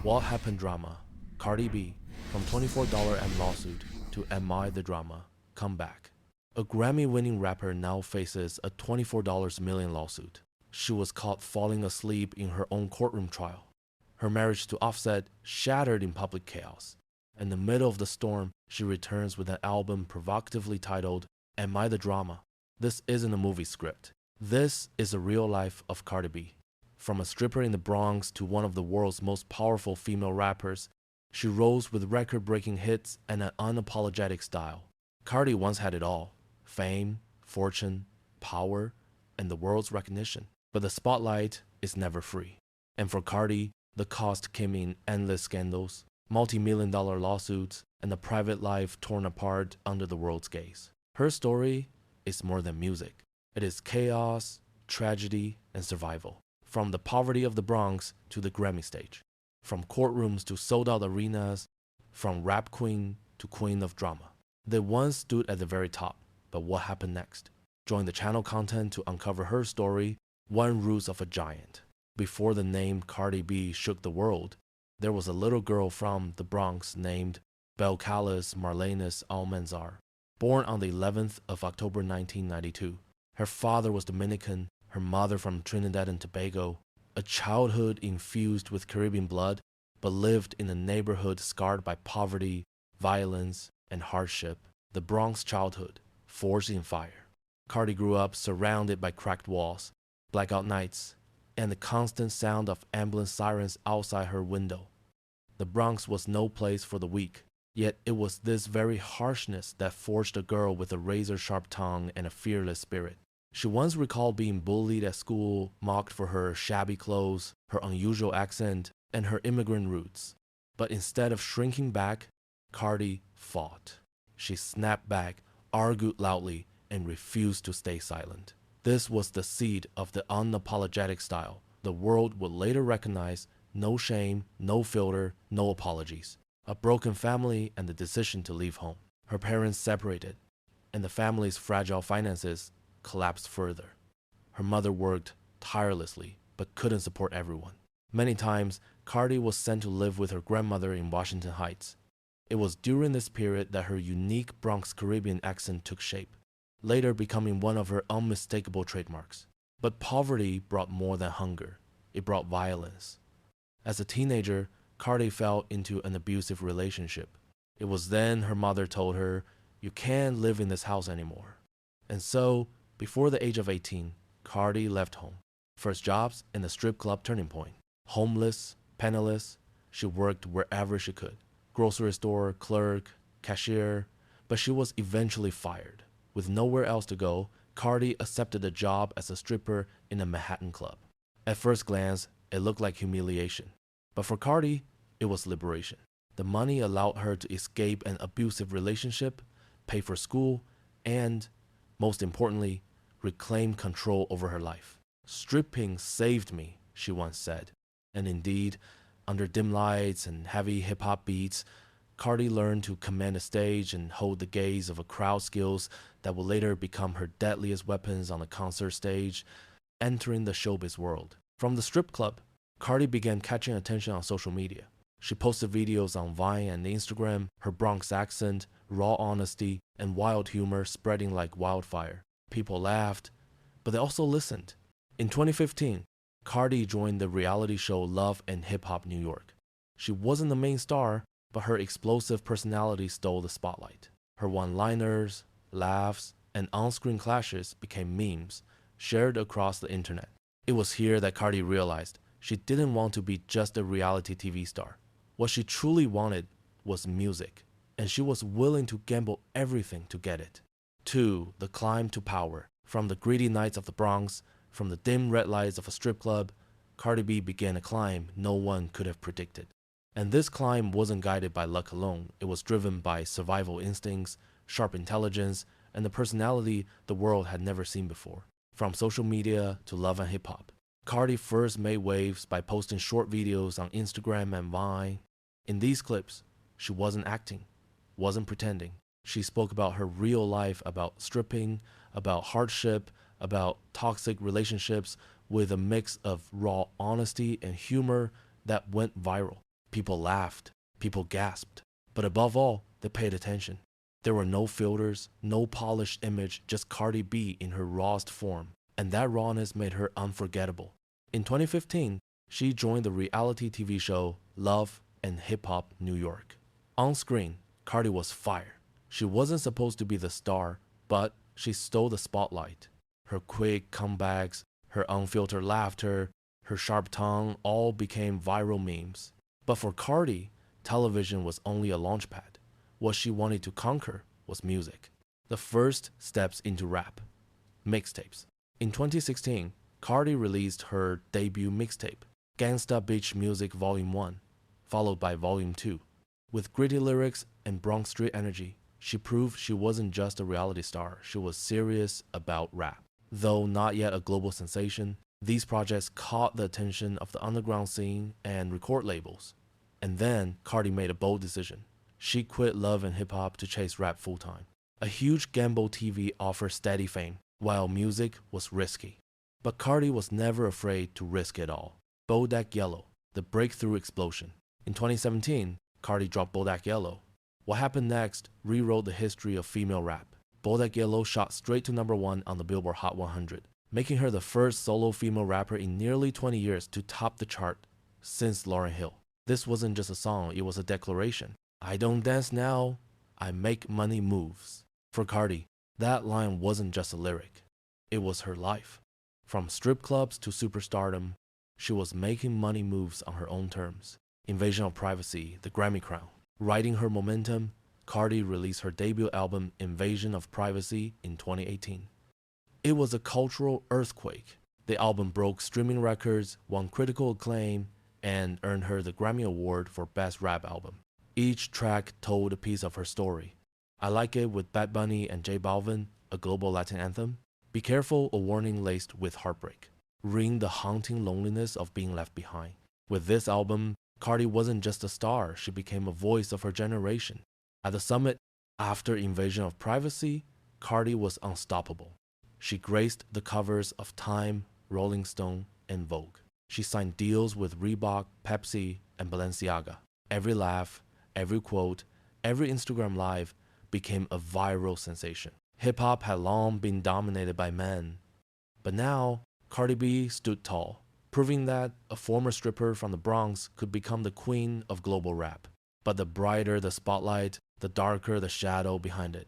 What happened drama? Cardi B, from $24 M lawsuit to Am I the drama? Comeback. A Grammy-winning rapper now faces a $24 million lawsuit. She was caught falling asleep in her own courtroom trial. Her marriage to Offset shattered in public chaos. In the middle of the storm, she returns with an album provocatively titled Am I the Drama? This isn't a movie script. This is the real life of Cardi B. From a stripper in the Bronx to one of the world's most powerful female rappers, she rose with record-breaking hits and an unapologetic style. Cardi once had it all: fame, fortune, power, and the world's recognition. But the spotlight is never free. And for Cardi, the cost came in endless scandals, multi-million-dollar lawsuits, and a private life torn apart under the world's gaze. Her story is more than music. It is chaos, tragedy, and survival. From the poverty of the Bronx to the Grammy stage. From courtrooms to sold-out arenas. From rap queen to queen of drama. They once stood at the very top, but what happened next? Join the channel content to uncover her story, One Roots of a Giant. Before the name Cardi B shook the world, there was a little girl from the Bronx named Belcalis Marlenis Almanzar, born on the 11th of October 1992. Her father was Dominican, her mother from Trinidad and Tobago, a childhood infused with Caribbean blood, but lived in a neighborhood scarred by poverty, violence, and hardship. The Bronx childhood, forged in fire. Cardi grew up surrounded by cracked walls, blackout nights, and the constant sound of ambulance sirens outside her window. The Bronx was no place for the weak, yet it was this very harshness that forged a girl with a razor-sharp tongue and a fearless spirit. She once recalled being bullied at school, mocked for her shabby clothes, her unusual accent, and her immigrant roots. But instead of shrinking back, Cardi fought. She snapped back, argued loudly, and refused to stay silent. This was the seed of the unapologetic style the world would later recognize: no shame, no filter, no apologies. A broken family and the decision to leave home. Her parents separated, and the family's fragile finances collapsed further. Her mother worked tirelessly, but couldn't support everyone. Many times, Cardi was sent to live with her grandmother in Washington Heights. It was during this period that her unique Bronx Caribbean accent took shape, later becoming one of her unmistakable trademarks. But poverty brought more than hunger. It brought violence. As a teenager, Cardi fell into an abusive relationship. It was then her mother told her, "You can't live in this house anymore." And so, before the age of 18, Cardi left home. First jobs in the strip club Turning Point. Homeless, penniless, she worked wherever she could. Grocery store, clerk, cashier, but she was eventually fired. With nowhere else to go, Cardi accepted a job as a stripper in a Manhattan club. At first glance, it looked like humiliation. But for Cardi, it was liberation. The money allowed her to escape an abusive relationship, pay for school, and, most importantly, reclaim control over her life. "Stripping saved me," she once said. And indeed, under dim lights and heavy hip-hop beats, Cardi learned to command a stage and hold the gaze of a crowd, skills that would later become her deadliest weapons on a concert stage, entering the showbiz world. From the strip club, Cardi began catching attention on social media. She posted videos on Vine and Instagram, her Bronx accent, raw honesty, and wild humor spreading like wildfire. People laughed, but they also listened. In 2015, Cardi joined the reality show Love and Hip Hop New York. She wasn't the main star, but her explosive personality stole the spotlight. Her one-liners, laughs, and on-screen clashes became memes, shared across the internet. It was here that Cardi realized she didn't want to be just a reality TV star. What she truly wanted was music, and she was willing to gamble everything to get it. 2. The climb to power. From the greedy nights of the Bronx, from the dim red lights of a strip club, Cardi B began a climb no one could have predicted. And this climb wasn't guided by luck alone. It was driven by survival instincts, sharp intelligence, and the personality the world had never seen before. From social media to love and hip-hop, Cardi first made waves by posting short videos on Instagram and Vine. In these clips, she wasn't acting, wasn't pretending. She spoke about her real life, about stripping, about hardship, about toxic relationships, with a mix of raw honesty and humor that went viral. People laughed, people gasped, but above all, they paid attention. There were no filters, no polished image, just Cardi B in her rawest form, and that rawness made her unforgettable. In 2015, she joined the reality TV show Love and Hip Hop New York. On screen, Cardi was fire. She wasn't supposed to be the star, but she stole the spotlight. Her quick comebacks, her unfiltered laughter, her sharp tongue all became viral memes. But for Cardi, television was only a launchpad. What she wanted to conquer was music. The first steps into rap. Mixtapes. In 2016, Cardi released her debut mixtape, Gangsta Bitch Music Volume 1, followed by Volume 2. With gritty lyrics and Bronx street energy, she proved she wasn't just a reality star, she was serious about rap. Though not yet a global sensation, these projects caught the attention of the underground scene and record labels. And then Cardi made a bold decision. She quit love and hip-hop to chase rap full-time. A huge gamble TV offered steady fame, while music was risky. But Cardi was never afraid to risk it all. Bodak Yellow, the breakthrough explosion. In 2017, Cardi dropped Bodak Yellow. What happened next rewrote the history of female rap. Bodak Yellow shot straight to #1 on the Billboard Hot 100, making her the first solo female rapper in nearly 20 years to top the chart since Lauryn Hill. This wasn't just a song, it was a declaration. I don't dance now, I make money moves. For Cardi, that line wasn't just a lyric, it was her life. From strip clubs to superstardom, she was making money moves on her own terms. Invasion of Privacy, the Grammy crown. Riding her momentum, Cardi released her debut album Invasion of Privacy in 2018. It was a cultural earthquake. The album broke streaming records, won critical acclaim, and earned her the Grammy Award for Best Rap Album. Each track told a piece of her story. I Like It with Bad Bunny and J Balvin, a global Latin anthem. Be Careful, a warning laced with heartbreak. Ring the haunting loneliness of being left behind. With this album, Cardi wasn't just a star, she became a voice of her generation. At the summit, after Invasion of Privacy, Cardi was unstoppable. She graced the covers of Time, Rolling Stone, and Vogue. She signed deals with Reebok, Pepsi, and Balenciaga. Every laugh, every quote, every Instagram live became a viral sensation. Hip-hop had long been dominated by men. But now, Cardi B stood tall, proving that a former stripper from the Bronx could become the queen of global rap. But the brighter the spotlight, the darker the shadow behind it.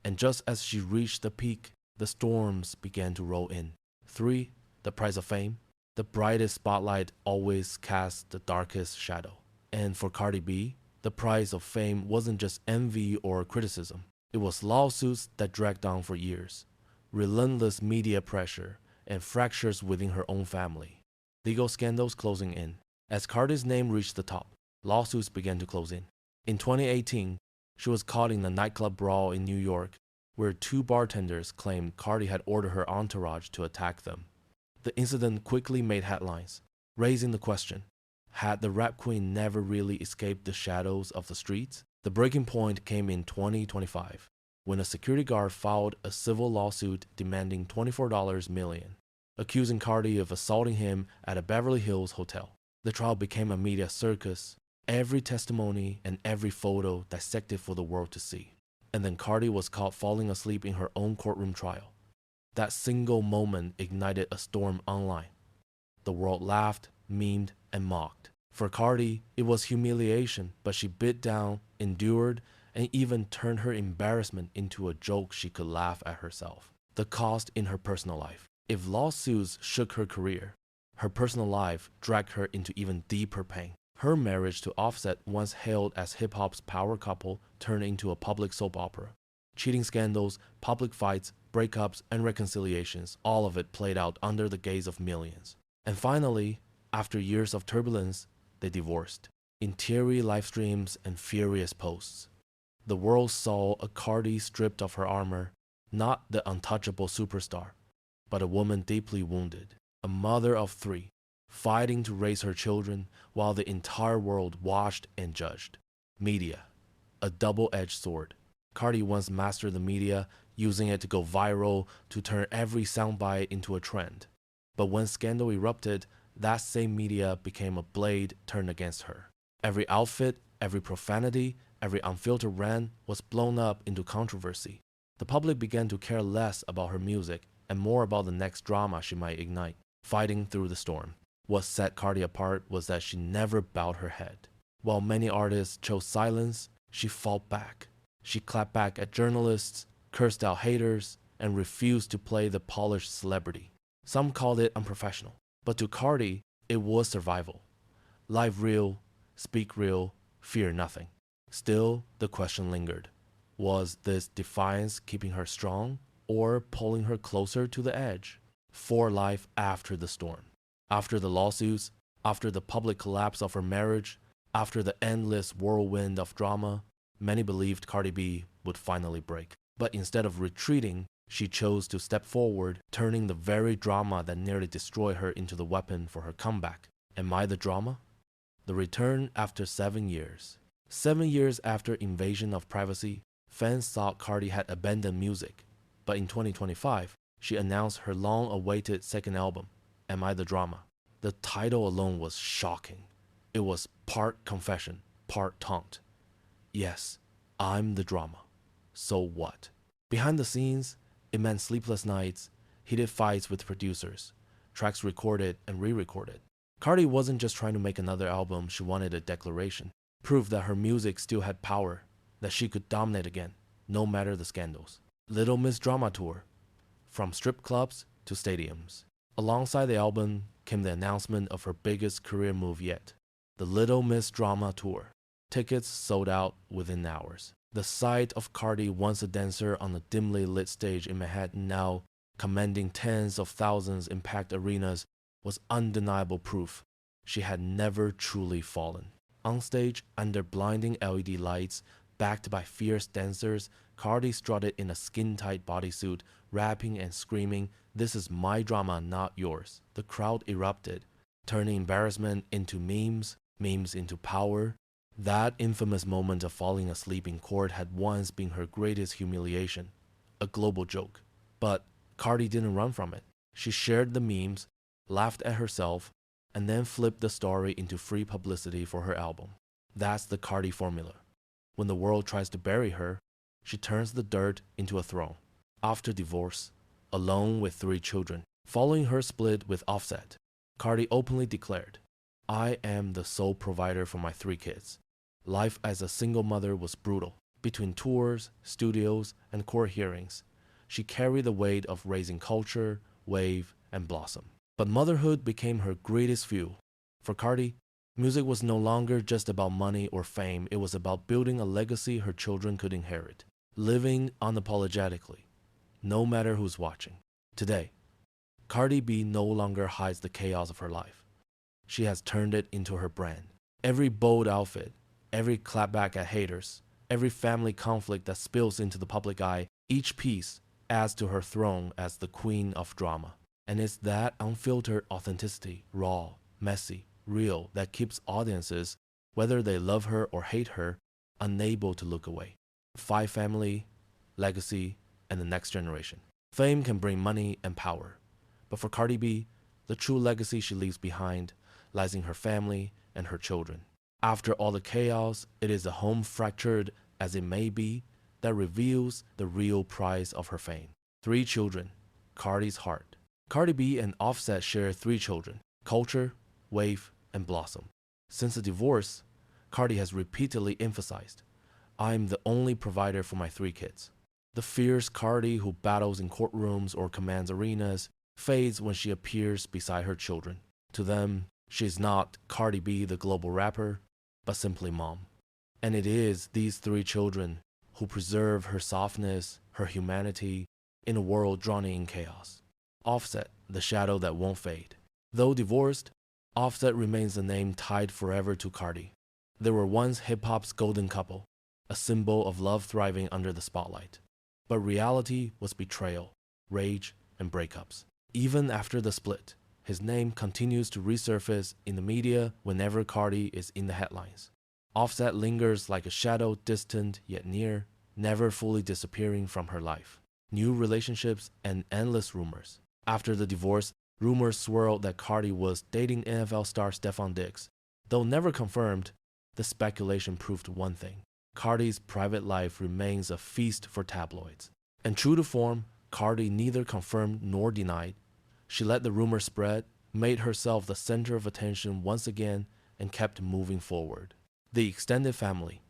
And just as she reached the peak, the storms began to roll in. 3. The price of fame. The brightest spotlight always casts the darkest shadow. And for Cardi B, the price of fame wasn't just envy or criticism. It was lawsuits that dragged on for years, relentless media pressure, and fractures within her own family. Legal scandals closing in. As Cardi's name reached the top, lawsuits began to close in. In 2018, she was caught in a nightclub brawl in New York, where 2 bartenders claimed Cardi had ordered her entourage to attack them. The incident quickly made headlines, raising the question, had the rap queen never really escaped the shadows of the streets? The breaking point came in 2025, when a security guard filed a civil lawsuit demanding $24 million, accusing Cardi of assaulting him at a Beverly Hills hotel. The trial became a media circus, every testimony and every photo dissected for the world to see. And then Cardi was caught falling asleep in her own courtroom trial. That single moment ignited a storm online. The world laughed, memed, and mocked. For Cardi, it was humiliation, but she bit down, endured, and even turned her embarrassment into a joke she could laugh at herself. The cost in her personal life. If lawsuits shook her career, her personal life dragged her into even deeper pain. Her marriage to Offset, once hailed as hip-hop's power couple, turned into a public soap opera. Cheating scandals, public fights, breakups, and reconciliations, all of it played out under the gaze of millions. And finally, after years of turbulence, they divorced. In teary live streams and furious posts, the world saw a Cardi stripped of her armor, not the untouchable superstar, but a woman deeply wounded, a mother of 3, fighting to raise her children while the entire world watched and judged. Media, a double-edged sword. Cardi once mastered the media, using it to go viral, to turn every soundbite into a trend. But when scandal erupted, that same media became a blade turned against her. Every outfit, every profanity, every unfiltered rant was blown up into controversy. The public began to care less about her music and more about the next drama she might ignite. Fighting through the storm. What set Cardi apart was that she never bowed her head. While many artists chose silence, she fought back. She clapped back at journalists, cursed out haters, and refused to play the polished celebrity. Some called it unprofessional, but to Cardi, it was survival. Live real, speak real, fear nothing. Still, the question lingered. Was this defiance keeping her strong or pulling her closer to the edge? For life after the storm. After the lawsuits, after the public collapse of her marriage, after the endless whirlwind of drama, many believed Cardi B would finally break. But instead of retreating, she chose to step forward, turning the very drama that nearly destroyed her into the weapon for her comeback. Am I the drama? The return after 7 years. 7 years after invasion of privacy, fans thought Cardi had abandoned music. But in 2025, she announced her long-awaited second album, Am I the Drama? The title alone was shocking. It was part confession, part taunt. Yes, I'm the drama. So what? Behind the scenes, it meant sleepless nights, heated fights with producers, tracks recorded and re-recorded. Cardi wasn't just trying to make another album, she wanted a declaration. Proof that her music still had power, that she could dominate again, no matter the scandals. Little Miss Drama Tour. From strip clubs to stadiums. Alongside the album came the announcement of her biggest career move yet, the Little Miss Drama Tour. Tickets sold out within hours. The sight of Cardi, once a dancer on a dimly lit stage in Manhattan, now commanding tens of thousands in packed arenas, was undeniable proof she had never truly fallen. On stage, under blinding LED lights, backed by fierce dancers, Cardi strutted in a skin-tight bodysuit, rapping and screaming, "This is my drama, not yours." The crowd erupted, turning embarrassment into memes, memes into power. That infamous moment of falling asleep in court had once been her greatest humiliation, a global joke. But Cardi didn't run from it. She shared the memes, laughed at herself, and then flipped the story into free publicity for her album. That's the Cardi formula. When the world tries to bury her, she turns the dirt into a throne. After divorce, alone with 3 children, following her split with Offset, Cardi openly declared, "I am the sole provider for my 3 kids. Life as a single mother was brutal. Between tours, studios, and court hearings, she carried the weight of raising culture, wave, and blossom. But motherhood became her greatest fuel. For Cardi, music was no longer just about money or fame. It was about building a legacy her children could inherit, living unapologetically, no matter who's watching. Today, Cardi B no longer hides the chaos of her life. She has turned it into her brand. Every bold outfit, every clapback at haters, every family conflict that spills into the public eye, each piece adds to her throne as the queen of drama. And it's that unfiltered authenticity, raw, messy, real, that keeps audiences, whether they love her or hate her, unable to look away. 5 family, legacy, and the next generation. Fame can bring money and power. But for Cardi B, the true legacy she leaves behind lies in her family and her children. After all the chaos, it is a home fractured as it may be that reveals the real price of her fame. 3 children, Cardi's heart. Cardi B and Offset share 3 children, Culture, Wave, and Blossom. Since the divorce, Cardi has repeatedly emphasized, "I'm the only provider for my 3 kids." The fierce Cardi who battles in courtrooms or commands arenas fades when she appears beside her children. To them, she is not Cardi B, the global rapper, but simply mom. And it is these 3 children who preserve her softness, her humanity, in a world drowning in chaos. Offset, the shadow that won't fade. Though divorced, Offset remains the name tied forever to Cardi. They were once hip-hop's golden couple, a symbol of love thriving under the spotlight. But reality was betrayal, rage, and breakups. Even after the split, his name continues to resurface in the media whenever Cardi is in the headlines. Offset lingers like a shadow, distant yet near, never fully disappearing from her life. New relationships and endless rumors. After the divorce, rumors swirled that Cardi was dating NFL star Stephon Diggs. Though never confirmed, the speculation proved one thing. Cardi's private life remains a feast for tabloids. And true to form, Cardi neither confirmed nor denied. She let the rumor spread, made herself the center of attention once again, and kept moving forward. The extended family,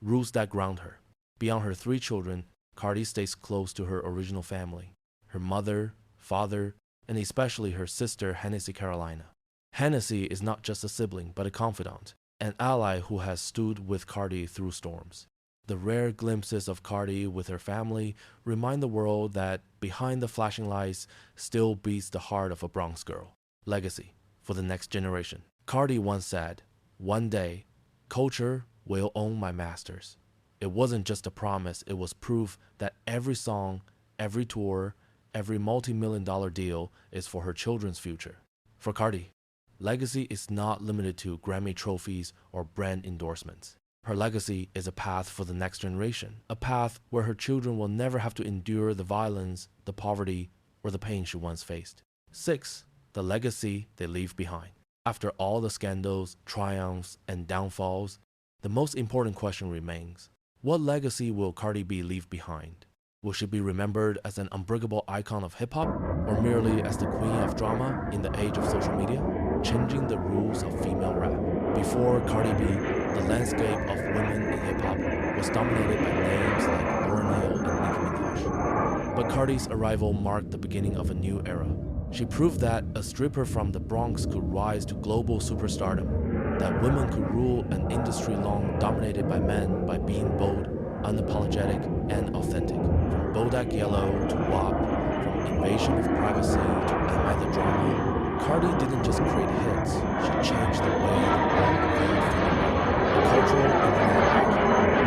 roots that ground her. Beyond her 3 children, Cardi stays close to her original family, her mother, father, and especially her sister Hennessy Carolina. Hennessy is not just a sibling, but a confidant, an ally who has stood with Cardi through storms. The rare glimpses of Cardi with her family remind the world that behind the flashing lights still beats the heart of a Bronx girl. Legacy for the next generation. Cardi once said, "One day, culture will own my masters." It wasn't just a promise, it was proof that every song, every tour, every multi-million-dollar deal is for her children's future. For Cardi, legacy is not limited to Grammy trophies or brand endorsements. Her legacy is a path for the next generation, a path where her children will never have to endure the violence, the poverty, or the pain she once faced. 6. The legacy they leave behind. After all the scandals, triumphs, and downfalls, the most important question remains. What legacy will Cardi B leave behind? Will she be remembered as an unbreakable icon of hip-hop, or merely as the queen of drama in the age of social media, changing the rules of female rap? Before Cardi B, the landscape of women in hip-hop was dominated by names like Lauryn Hill and Nicki Minaj. But Cardi's arrival marked the beginning of a new era. She proved that a stripper from the Bronx could rise to global superstardom, that women could rule an industry long dominated by men by being bold, unapologetic, and authentic. From Bodak Yellow to WAP, from Invasion of Privacy to Am I the Drama, Cardi didn't just create hits, she changed the way the world viewed female rap. A cultural internet icon.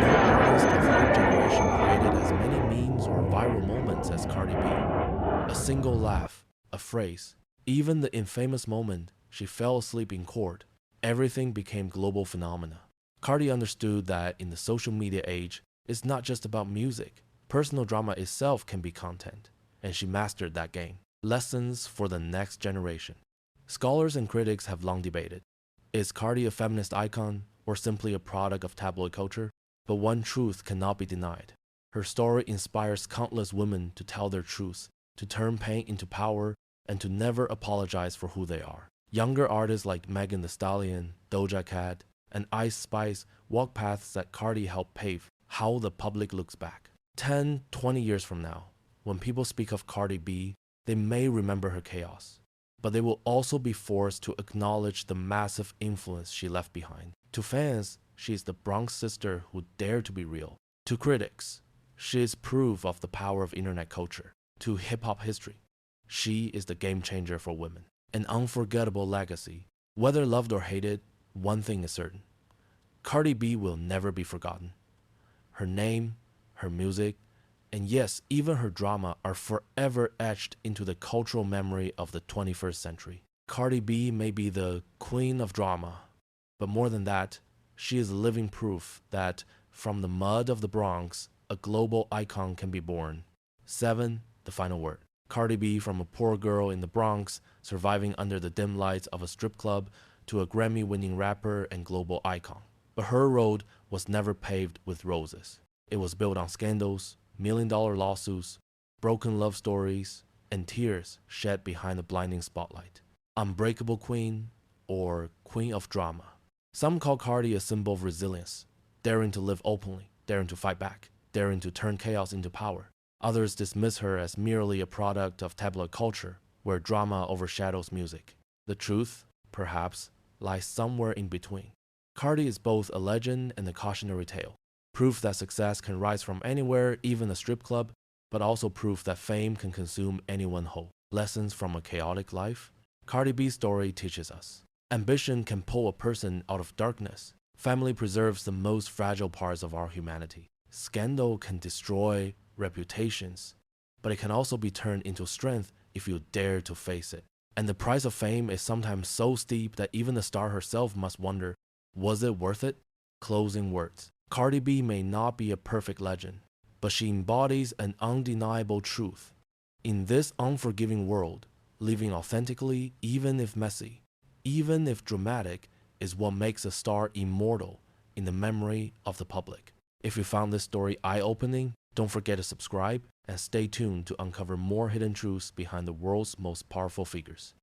No artist of her generation created as many memes or viral moments as Cardi B. A single laugh, a phrase, even the infamous moment she fell asleep in court, everything became global phenomena. Cardi understood that in the social media age, it's not just about music. Personal drama itself can be content, and she mastered that game. Lessons for the next generation. Scholars and critics have long debated. Is Cardi a feminist icon or simply a product of tabloid culture? But one truth cannot be denied. Her story inspires countless women to tell their truths, to turn pain into power, and to never apologize for who they are. Younger artists like Megan Thee Stallion, Doja Cat, and Ice Spice walk paths that Cardi helped pave. How the public looks back. 10, 20 years from now, when people speak of Cardi B, they may remember her chaos, but they will also be forced to acknowledge the massive influence she left behind. To fans, she is the Bronx sister who dared to be real. To critics, she is proof of the power of internet culture. To hip-hop history, she is the game changer for women. An unforgettable legacy. Whether loved or hated, one thing is certain. Cardi B will never be forgotten. Her name, her music, and yes, even her drama are forever etched into the cultural memory of the 21st century. Cardi B may be the queen of drama, but more than that, she is living proof that from the mud of the Bronx, a global icon can be born. 7. The final word. Cardi B, from a poor girl in the Bronx, surviving under the dim lights of a strip club, to a Grammy-winning rapper and global icon. But her road was never paved with roses. It was built on scandals, million-dollar lawsuits, broken love stories, and tears shed behind the blinding spotlight. Unbreakable queen, or queen of drama. Some call Cardi a symbol of resilience, daring to live openly, daring to fight back, daring to turn chaos into power. Others dismiss her as merely a product of tabloid culture, where drama overshadows music. The truth, perhaps, lies somewhere in between. Cardi is both a legend and a cautionary tale. Proof that success can rise from anywhere, even a strip club, but also proof that fame can consume anyone whole. Lessons from a chaotic life? Cardi B's story teaches us. Ambition can pull a person out of darkness. Family preserves the most fragile parts of our humanity. Scandal can destroy reputations, but it can also be turned into strength if you dare to face it. And the price of fame is sometimes so steep that even the star herself must wonder, was it worth it? Closing words. Cardi B may not be a perfect legend, but she embodies an undeniable truth. In this unforgiving world, living authentically, even if messy, even if dramatic, is what makes a star immortal in the memory of the public. If you found this story eye-opening, don't forget to subscribe and stay tuned to uncover more hidden truths behind the world's most powerful figures.